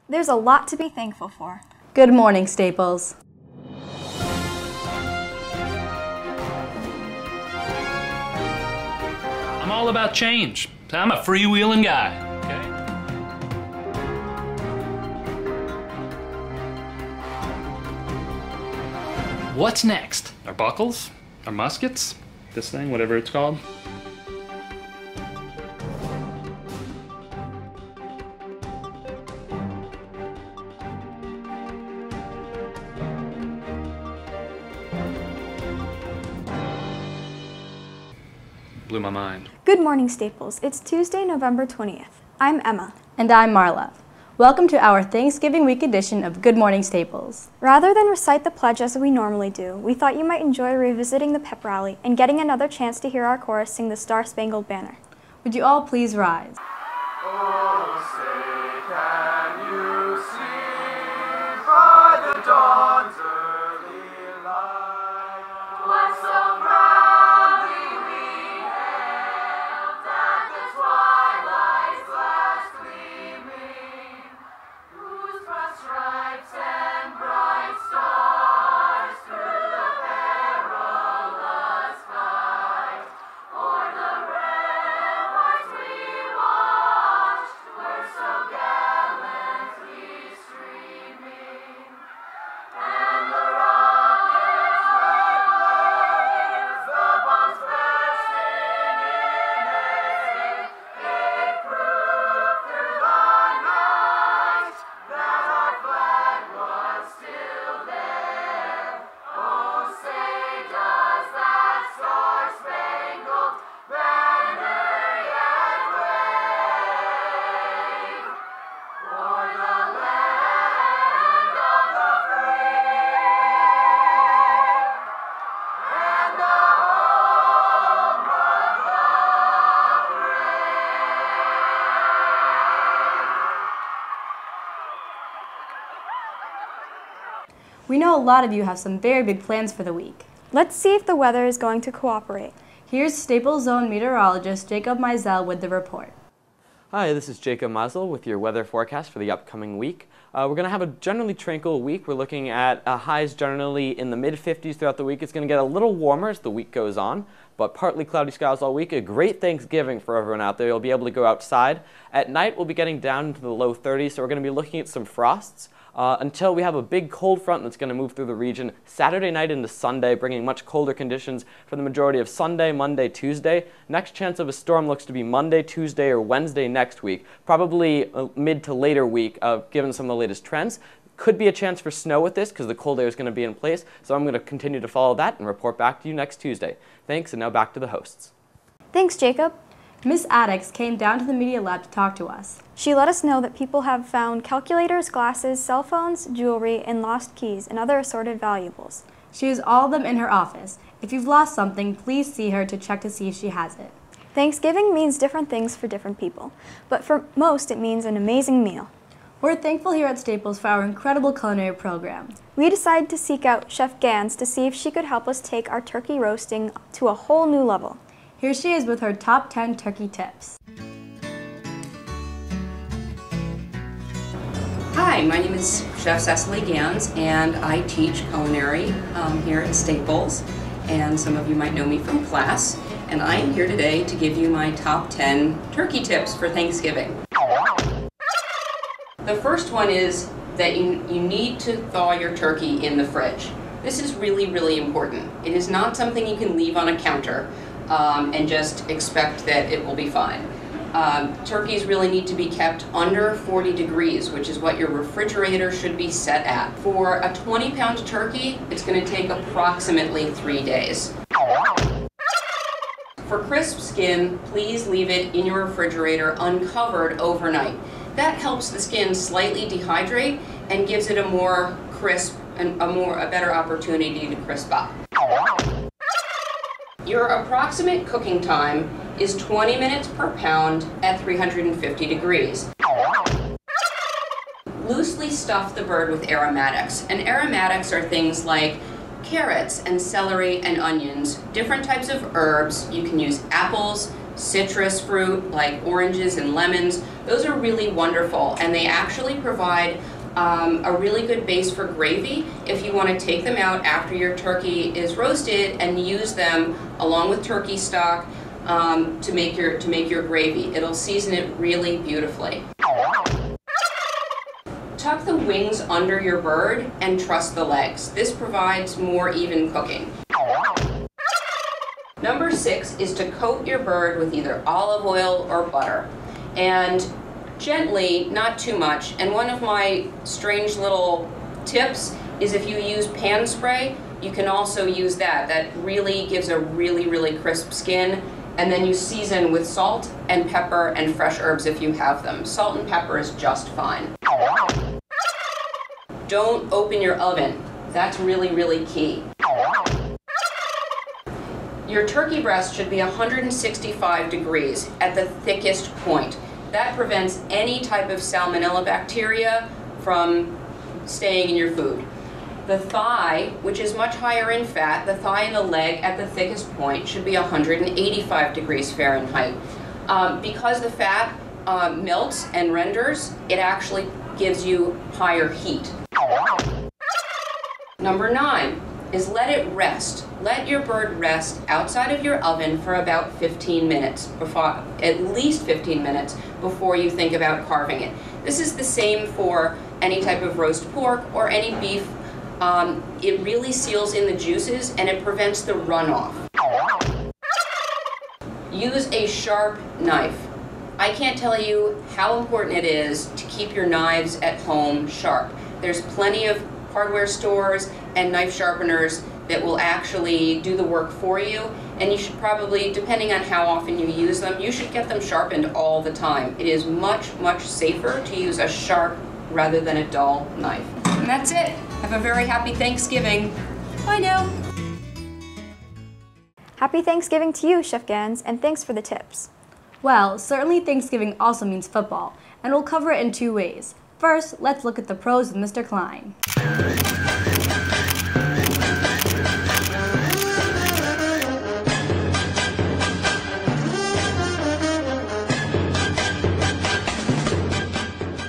There's a lot to be thankful for. Good morning, Staples. I'm all about change. I'm a freewheeling guy, okay? What's next? Our buckles? Our muskets? This thing, whatever it's called? Blew my mind. Good morning, Staples. It's Tuesday, November 20th. I'm Emma. And I'm Marla. Welcome to our Thanksgiving week edition of Good Morning Staples. Rather than recite the pledge as we normally do, we thought you might enjoy revisiting the pep rally and getting another chance to hear our chorus sing the Star-Spangled Banner. Would you all please rise? Oh, say, can you see by the dawn's early light what so proudly we hailed at the twilight's last gleaming, whose broad stripes and bright stars through the perilous fight o'er the ramparts we watched were so gallantly streaming, and the rocket's red blaze, the bombs bursting in air, gave proof through the night that our flag was still there. Oh, say does that star-spangled banner yet wave o'er the land of the free and the home of the We know a lot of you have some very big plans for the week. Let's see if the weather is going to cooperate. Here's Staples Zone meteorologist Jacob Meisel with the report. Hi, this is Jacob Meisel with your weather forecast for the upcoming week. We're going to have a generally tranquil week. We're looking at highs generally in the mid-50s throughout the week. It's going to get a little warmer as the week goes on, but partly cloudy skies all week. A great Thanksgiving for everyone out there. You'll be able to go outside. At night, we'll be getting down into the low 30s, so we're going to be looking at some frosts. Until we have a big cold front that's going to move through the region Saturday night into Sunday, bringing much colder conditions for the majority of Sunday, Monday, Tuesday. Next chance of a storm looks to be Monday, Tuesday, or Wednesday next week, probably mid to later week, given some of the latest trends. Could be a chance for snow with this because the cold air is going to be in place, so I'm going to continue to follow that and report back to you next Tuesday. Thanks, and now back to the hosts. Thanks, Jacob. Miss Addix came down to the media lab to talk to us. She let us know that people have found calculators, glasses, cell phones, jewelry, and lost keys and other assorted valuables. She has all of them in her office. If you've lost something, please see her to check to see if she has it. Thanksgiving means different things for different people, but for most it means an amazing meal. We're thankful here at Staples for our incredible culinary program. We decided to seek out Chef Gans to see if she could help us take our turkey roasting to a whole new level. Here she is with her top 10 turkey tips. Hi, my name is Chef Cecily Gans, and I teach culinary here at Staples, and some of you might know me from class, and I am here today to give you my top 10 turkey tips for Thanksgiving. The first one is that you need to thaw your turkey in the fridge. This is really, really important. It is not something you can leave on a counter and just expect that it will be fine. Turkeys really need to be kept under 40 degrees, which is what your refrigerator should be set at. For a 20-pound turkey, it's going to take approximately 3 days. For crisp skin, please leave it in your refrigerator uncovered overnight. That helps the skin slightly dehydrate and gives it a more crisp and a better opportunity to crisp up. Your approximate cooking time is 20 minutes per pound at 350 degrees. Loosely stuff the bird with aromatics, and aromatics are things like carrots and celery and onions, different types of herbs. You can use apples, citrus fruit like oranges and lemons. Those are really wonderful, and they actually provide a really good base for gravy if you want to take them out after your turkey is roasted and use them along with turkey stock to make your gravy. It'll season it really beautifully. Tuck the wings under your bird and truss the legs. This provides more even cooking. Number 6 is to coat your bird with either olive oil or butter. And gently, not too much. And one of my strange little tips is if you use pan spray, you can also use that. That really gives a really crisp skin. And then you season with salt and pepper and fresh herbs if you have them. Salt and pepper is just fine. Don't open your oven. That's really key. Your turkey breast should be 165 degrees at the thickest point. That prevents any type of salmonella bacteria from staying in your food. The thigh, which is much higher in fat, the thigh and the leg at the thickest point should be 185 degrees Fahrenheit. Because the fat melts and renders, it actually gives you higher heat. Number 9 is let it rest. Let your bird rest outside of your oven for about 15 minutes, at least 15 minutes before you think about carving it. This is the same for any type of roast pork or any beef. It really seals in the juices and it prevents the runoff. Use a sharp knife. I can't tell you how important it is to keep your knives at home sharp. There's plenty of hardware stores and knife sharpeners that will actually do the work for you, and you should probably, depending on how often you use them, you should get them sharpened all the time. It is much safer to use a sharp rather than a dull knife. And that's it. Have a very happy Thanksgiving. Bye now. Happy Thanksgiving to you, Chef Gans, and thanks for the tips. Well, certainly Thanksgiving also means football, and we'll cover it in 2 ways. First, let's look at the pros with Mr. Klein.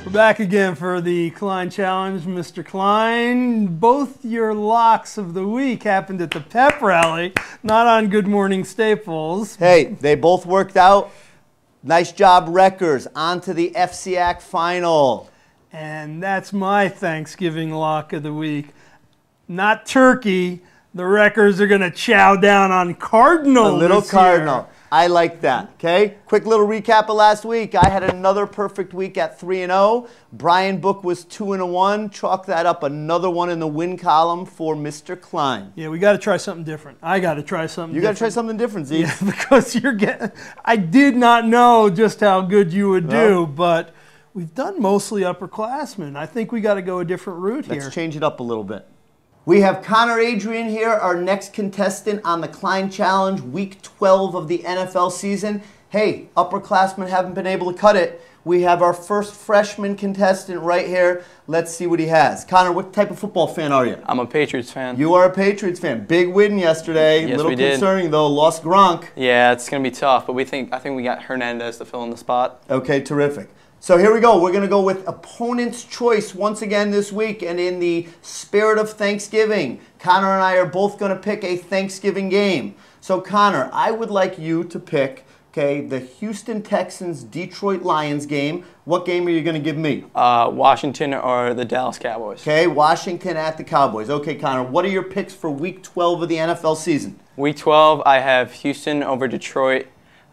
We're back again for the Klein Challenge. Mr. Klein, both your locks of the week happened at the pep rally, not on Good Morning Staples. Hey, they both worked out. Nice job, Wreckers. On to the FCAC final. And that's my Thanksgiving lock of the week. Not turkey. The Wreckers are going to chow down on Cardinal. A little this Cardinal. year. I like that, okay? Quick little recap of last week. I had another perfect week at 3-0. Brian Book was 2-1. Chalk that up, another one in the win column for Mr. Klein. Yeah, we got to try something different. I got to try something different. You got to try something different, Z. Yeah, because you're getting... I did not know just how good you would do, but we've done mostly upperclassmen. I think we got to go a different route here. Let's change it up a little bit. We have Connor Adrian here, our next contestant on the Klein Challenge, week 12 of the NFL season. Hey, upperclassmen haven't been able to cut it. We have our first freshman contestant right here. Let's see what he has. Connor, what type of football fan are you? I'm a Patriots fan. You are a Patriots fan. Big win yesterday. Yes, Little we did. concerning though. Lost Gronk. Yeah, it's going to be tough, but I think we got Hernandez to fill in the spot. Okay, terrific. So here we go. We're going to go with opponent's choice once again this week. And in the spirit of Thanksgiving, Connor and I are both going to pick a Thanksgiving game. So Connor, I would like you to pick, okay, the Houston Texans-Detroit Lions game. What game are you going to give me? Washington or the Dallas Cowboys. Okay, Washington at the Cowboys. Okay, Connor, what are your picks for week 12 of the NFL season? Week 12, I have Houston over Detroit,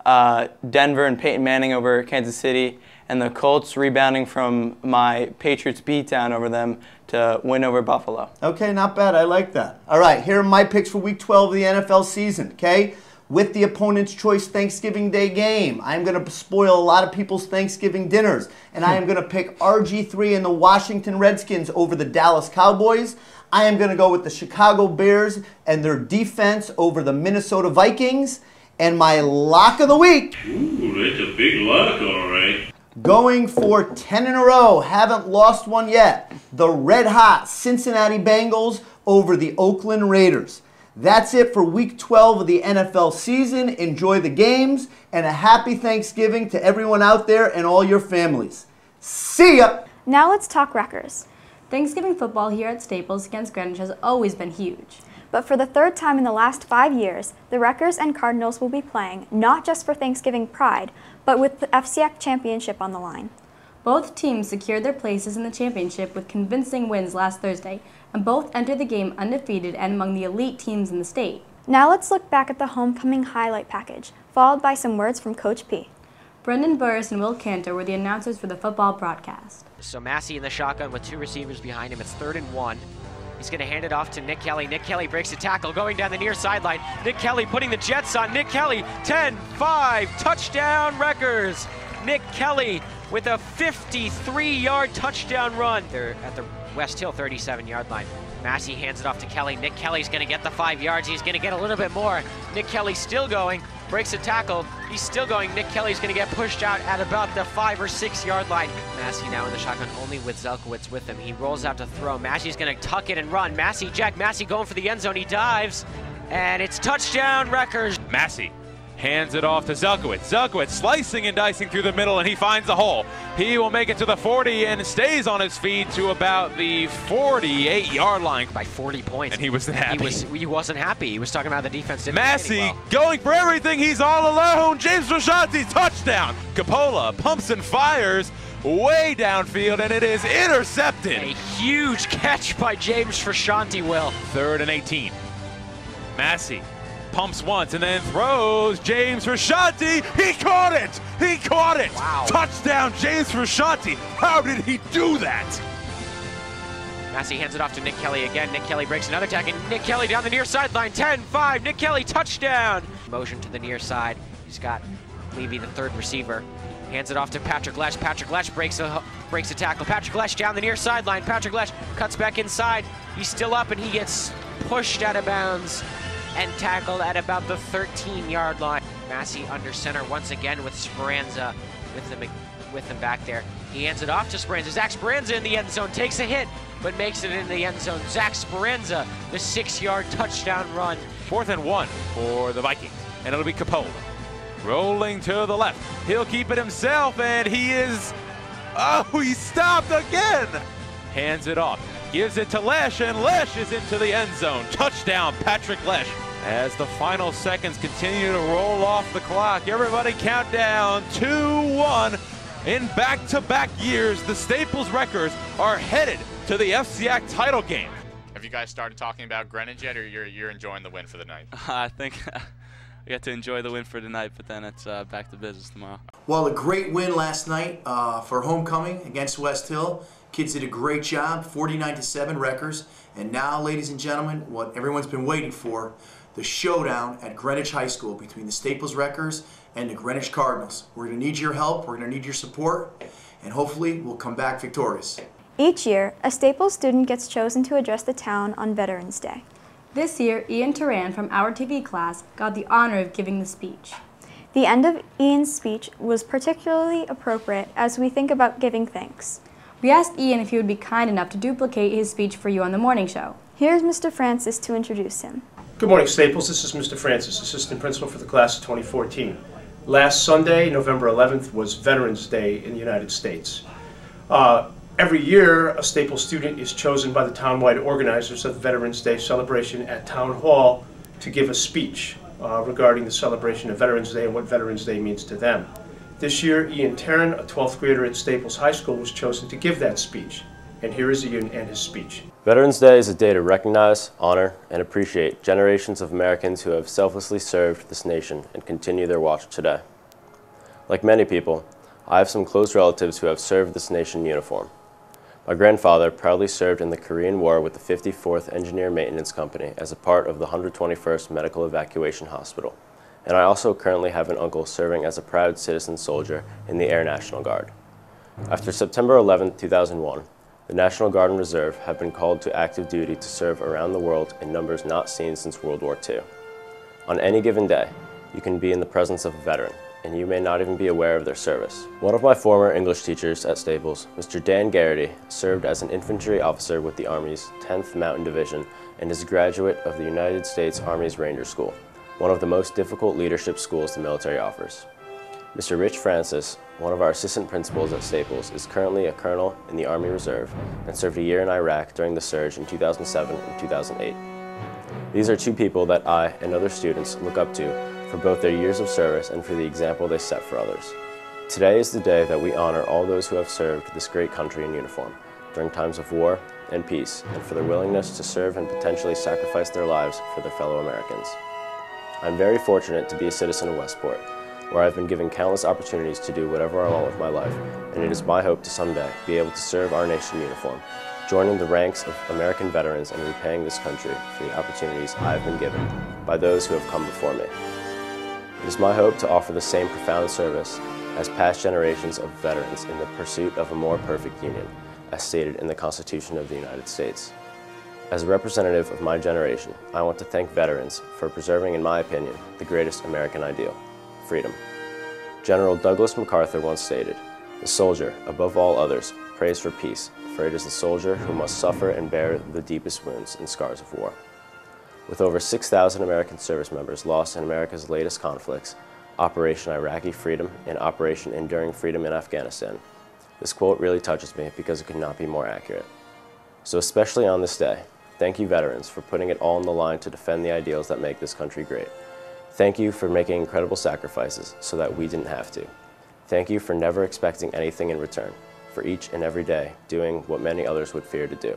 Denver and Peyton Manning over Kansas City, and the Colts rebounding from my Patriots beatdown over them to win over Buffalo. Okay, not bad. I like that. All right, here are my picks for Week 12 of the NFL season, okay? With the opponent's choice Thanksgiving Day game, I'm going to spoil a lot of people's Thanksgiving dinners, and I am going to pick RG3 and the Washington Redskins over the Dallas Cowboys. I am going to go with the Chicago Bears and their defense over the Minnesota Vikings. And my lock of the week... Ooh, that's a big lock, all right. Going for 10 in a row, haven't lost one yet. The red-hot Cincinnati Bengals over the Oakland Raiders. That's it for Week 12 of the NFL season. Enjoy the games, and a happy Thanksgiving to everyone out there and all your families. See ya! Now let's talk Wreckers. Thanksgiving football here at Staples against Greenwich has always been huge. But for the third time in the last 5 years, the Wreckers and Cardinals will be playing, not just for Thanksgiving pride, but with the FCX championship on the line. Both teams secured their places in the championship with convincing wins last Thursday, and both entered the game undefeated and among the elite teams in the state. Now let's look back at the homecoming highlight package, followed by some words from Coach P. Brendan Burris and Will Cantor were the announcers for the football broadcast. So Massey in the shotgun with 2 receivers behind him. It's 3rd and 1. He's going to hand it off to Nick Kelly. Nick Kelly breaks a tackle going down the near sideline. Nick Kelly putting the Jets on. Nick Kelly, 10-5, touchdown Wreckers. Nick Kelly with a 53-yard touchdown run. They're at the West Hill 37-yard line. Massey hands it off to Kelly. Nick Kelly's going to get the 5 yards. He's going to get a little bit more. Nick Kelly still going. Breaks a tackle. He's still going. Nick Kelly's going to get pushed out at about the 5 or 6 yard line. Massey now in the shotgun, only with Zelkowitz with him. He rolls out to throw. Massey's going to tuck it and run. Jack Massey going for the end zone. He dives, and it's touchdown Wreckers. Massey hands it off to Zelkowitz. Zelkowitz slicing and dicing through the middle, and he finds the hole. He will make it to the 40 and stays on his feet to about the 48-yard line. By 40 points. And he wasn't happy. He wasn't happy. He was talking about the defense. Massey going for everything. He's all alone. James Frashanti, touchdown. Coppola pumps and fires way downfield, and it is intercepted. A huge catch by James Frashanti, Will. 3rd and 18. Massey pumps once and then throws. James Frashanti, he caught it! He caught it! Wow. Touchdown, James Frashanti. How did he do that? Massey hands it off to Nick Kelly again. Nick Kelly breaks another tackle. Nick Kelly down the near sideline. 10-5. Nick Kelly, touchdown. Motion to the near side. He's got Levy, the 3rd receiver. Hands it off to Patrick Lesh. Patrick Lesh breaks a tackle. Patrick Lesh down the near sideline. Patrick Lesh cuts back inside. He's still up, and he gets pushed out of bounds and tackled at about the 13-yard line. Massey under center once again with Speranza with him back there. He hands it off to Speranza. Zach Speranza in the end zone, takes a hit, but makes it in the end zone. Zach Speranza, the 6-yard touchdown run. 4th and 1 for the Vikings, and it'll be Coppola. Rolling to the left. He'll keep it himself, and he is... Oh, he stopped again! Hands it off. Gives it to Lesh, and Lesh is into the end zone. Touchdown, Patrick Lesh. As the final seconds continue to roll off the clock, everybody count down 2-1. In back-to-back years, the Staples Wreckers are headed to the FCX title game. Have you guys started talking about Greenwich yet, or you're enjoying the win for the night? I think we got to enjoy the win for tonight, but then it's back to business tomorrow. Well, a great win last night for homecoming against West Hill. Kids did a great job, 49-7 Wreckers. And now, ladies and gentlemen, what everyone's been waiting for, the showdown at Greenwich High School between the Staples Wreckers and the Greenwich Cardinals. We're going to need your help, we're going to need your support, and hopefully we'll come back victorious. Each year, a Staples student gets chosen to address the town on Veterans Day. This year, Ian Turan from our TV class got the honor of giving the speech. The end of Ian's speech was particularly appropriate as we think about giving thanks. We asked Ian if he would be kind enough to duplicate his speech for you on the morning show. Here's Mr. Francis to introduce him. Good morning, Staples. This is Mr. Francis, Assistant Principal for the class of 2014. Last Sunday, November 11th, was Veterans Day in the United States. Every year, a Staples student is chosen by the townwide organizers of the Veterans Day celebration at Town Hall to give a speech regarding the celebration of Veterans Day and what Veterans Day means to them. This year, Ian Tarrant, a 12th grader at Staples High School, was chosen to give that speech. And here is Ian and his speech. Veterans Day is a day to recognize, honor, and appreciate generations of Americans who have selflessly served this nation and continue their watch today. Like many people, I have some close relatives who have served this nation in uniform. My grandfather proudly served in the Korean War with the 54th Engineer Maintenance Company as a part of the 121st Medical Evacuation Hospital. And I also currently have an uncle serving as a proud citizen soldier in the Air National Guard. After September 11, 2001, the National Guard and Reserve have been called to active duty to serve around the world in numbers not seen since World War II. On any given day, you can be in the presence of a veteran, and you may not even be aware of their service. One of my former English teachers at Staples, Mr. Dan Garrity, served as an infantry officer with the Army's 10th Mountain Division and is a graduate of the United States Army's Ranger School, one of the most difficult leadership schools the military offers. Mr. Rich Francis, one of our assistant principals at Staples, is currently a colonel in the Army Reserve and served a year in Iraq during the surge in 2007 and 2008. These are two people that I and other students look up to for both their years of service and for the example they set for others. Today is the day that we honor all those who have served this great country in uniform during times of war and peace, and for their willingness to serve and potentially sacrifice their lives for their fellow Americans. I'm very fortunate to be a citizen of Westport, where I've been given countless opportunities to do whatever I want with my life, and it is my hope to someday be able to serve our nation in uniform, joining the ranks of American veterans and repaying this country for the opportunities I have been given by those who have come before me. It is my hope to offer the same profound service as past generations of veterans in the pursuit of a more perfect union, as stated in the Constitution of the United States. As a representative of my generation, I want to thank veterans for preserving, in my opinion, the greatest American ideal: freedom. General Douglas MacArthur once stated, "The soldier, above all others, prays for peace, for it is the soldier who must suffer and bear the deepest wounds and scars of war." With over 6,000 American service members lost in America's latest conflicts, Operation Iraqi Freedom and Operation Enduring Freedom in Afghanistan, this quote really touches me because it could not be more accurate. So especially on this day, thank you veterans for putting it all on the line to defend the ideals that make this country great. Thank you for making incredible sacrifices so that we didn't have to. Thank you for never expecting anything in return, for each and every day doing what many others would fear to do.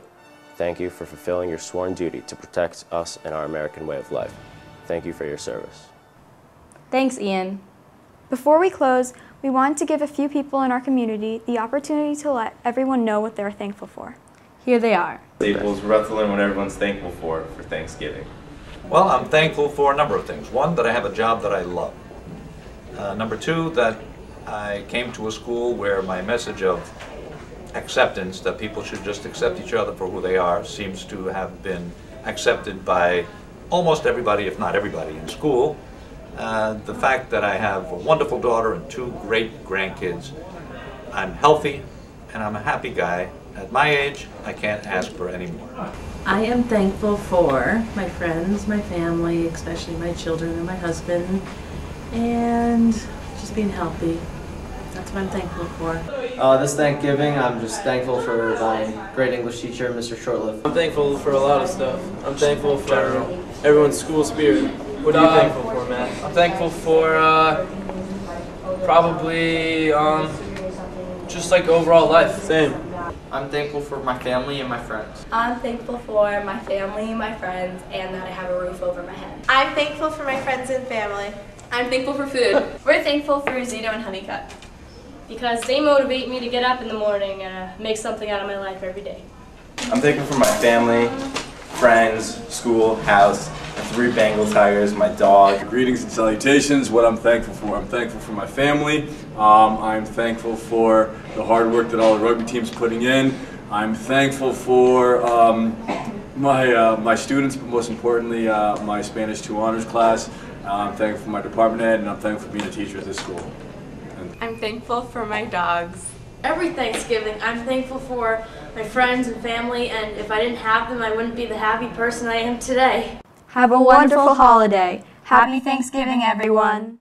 Thank you for fulfilling your sworn duty to protect us and our American way of life. Thank you for your service. Thanks, Ian. Before we close, we wanted to give a few people in our community the opportunity to let everyone know what they're thankful for. Here they are. Staples, we're about to learn what everyone's thankful for Thanksgiving. Well, I'm thankful for a number of things. One, that I have a job that I love. Number two, that I came to a school where my message of acceptance, that people should just accept each other for who they are, seems to have been accepted by almost everybody, if not everybody, in school. The fact that I have a wonderful daughter and two great grandkids. I'm healthy and I'm a happy guy. At my age, I can't ask for any more. I am thankful for my friends, my family, especially my children and my husband, and just being healthy. That's what I'm thankful for. This Thanksgiving, I'm just thankful for my great English teacher, Mr. Shortlift. I'm thankful for a lot of stuff. I'm thankful for everyone's school spirit. What are you thankful for, Matt? I'm thankful for probably just like overall life. Same. I'm thankful for my family and my friends. I'm thankful for my family, my friends, and that I have a roof over my head. I'm thankful for my friends and family. I'm thankful for food. We're thankful for Zito and Honeycutt because they motivate me to get up in the morning and make something out of my life every day. I'm thankful for my family, friends, school, house, my 3 Bengal tigers, my dog. Greetings and salutations. What I'm thankful for. I'm thankful for my family. I'm thankful for the hard work that all the rugby team's putting in. I'm thankful for my students, but most importantly, my Spanish 2 honors class. I'm thankful for my department head, and I'm thankful for being a teacher at this school. I'm thankful for my dogs. Every Thanksgiving, I'm thankful for my friends and family, and if I didn't have them, I wouldn't be the happy person I am today. Have a wonderful holiday. Happy Thanksgiving, everyone.